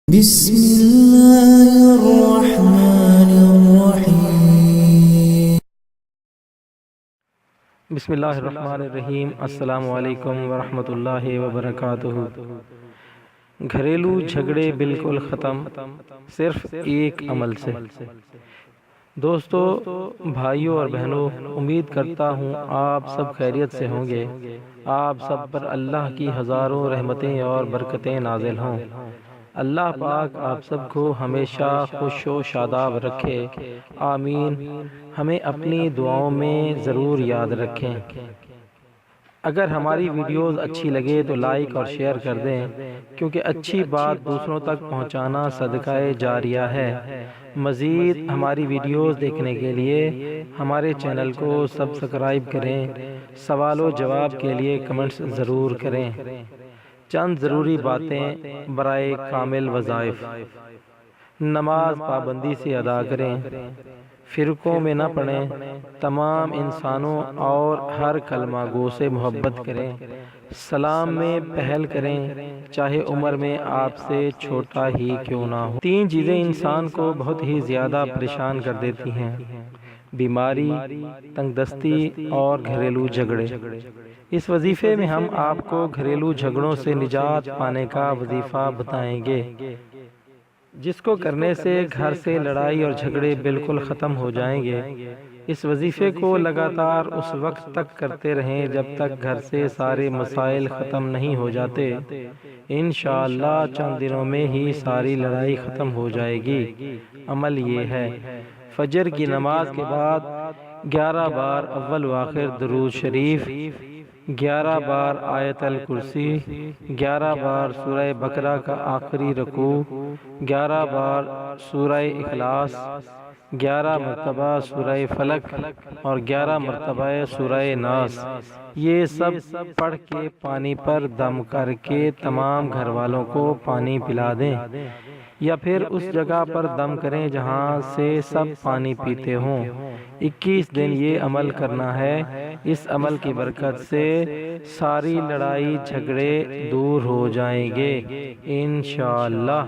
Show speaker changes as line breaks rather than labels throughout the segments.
بسم اللہ الرحمن الرحیم۔
بسم اللہ الرحمن الرحیم۔ السلام علیکم ورحمۃ اللہ وبرکاتہ۔ گھریلو جھگڑے بالکل ختم صرف ایک عمل سے۔ دوستو، بھائیوں اور بہنوں، امید کرتا ہوں آپ سب خیریت سے ہوں گے۔ آپ سب پر اللہ کی ہزاروں رحمتیں اور برکتیں نازل ہوں۔ اللہ پاک آپ سب کو ہمیشہ خوش و شاداب رکھے، آمین۔ ہمیں اپنی دعاؤں میں ضرور یاد رکھیں۔ اگر ہماری ویڈیوز اچھی لگے تو لائک اور شیئر کر دیں، کیونکہ اچھی بات دوسروں تک پہنچانا صدقہ جاریہ ہے۔ مزید ہماری ویڈیوز دیکھنے کے لیے ہمارے چینل کو سبسکرائب کریں۔ سوال و جواب کے لیے کمنٹس ضرور کریں۔ چند ضروری باتیں برائے کامل وظائف: نماز پابندی سے ادا کریں، فرقوں میں نہ پڑیں، تمام انسانوں اور ہر کلمہ گو سے محبت کریں، سلام میں پہل کریں چاہے عمر میں آپ سے چھوٹا ہی کیوں نہ ہو۔ تین چیزیں انسان کو بہت ہی زیادہ پریشان کر دیتی ہیں: بیماری، تنگ دستی اور گھریلو جھگڑے۔ اس وظیفے میں ہم آپ کو گھریلو جھگڑوں سے نجات پانے کا وظیفہ بتائیں گے، جس کو کرنے سے گھر سے لڑائی اور جھگڑے بالکل ختم ہو جائیں گے۔ اس وظیفے کو لگاتار اس وقت تک کرتے رہیں جب تک گھر سے سارے مسائل ختم نہیں ہو جاتے۔ انشاءاللہ چند دنوں میں ہی ساری لڑائی ختم ہو جائے گی۔ عمل یہ ہے: فجر کی نماز کے بعد 11 بار اول و آخر درود شریف، 11 بار آیت الکرسی، 11 بار سورہ بقرہ کا آخری رکوع، 11 بار سورہ اخلاص، 11 مرتبہ سورہ فلق اور 11 مرتبہ سورہ ناس۔ یہ سب پڑھ کے پانی پر دم کر کے تمام گھر والوں کو پانی پلا دیں، یا پھر اس جگہ پر دم کریں جہاں سے سب پانی پیتے ہوں۔ 21 دن یہ عمل کرنا ہے۔ اس عمل کی برکت سے ساری لڑائی جھگڑے دور ہو جائیں گے انشاءاللہ۔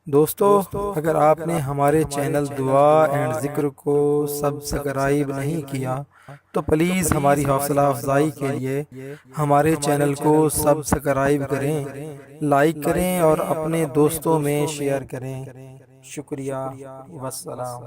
دوستو، اگر آپ نے ہمارے چینل دعا اینڈ ذکر کو سبسکرائب نہیں کیا تو پلیز ہماری حوصلہ افزائی کے لیے ہمارے چینل کو سبسکرائب کریں، لائک کریں اور اپنے دوستوں میں شیئر کریں۔ شکریہ، والسلام۔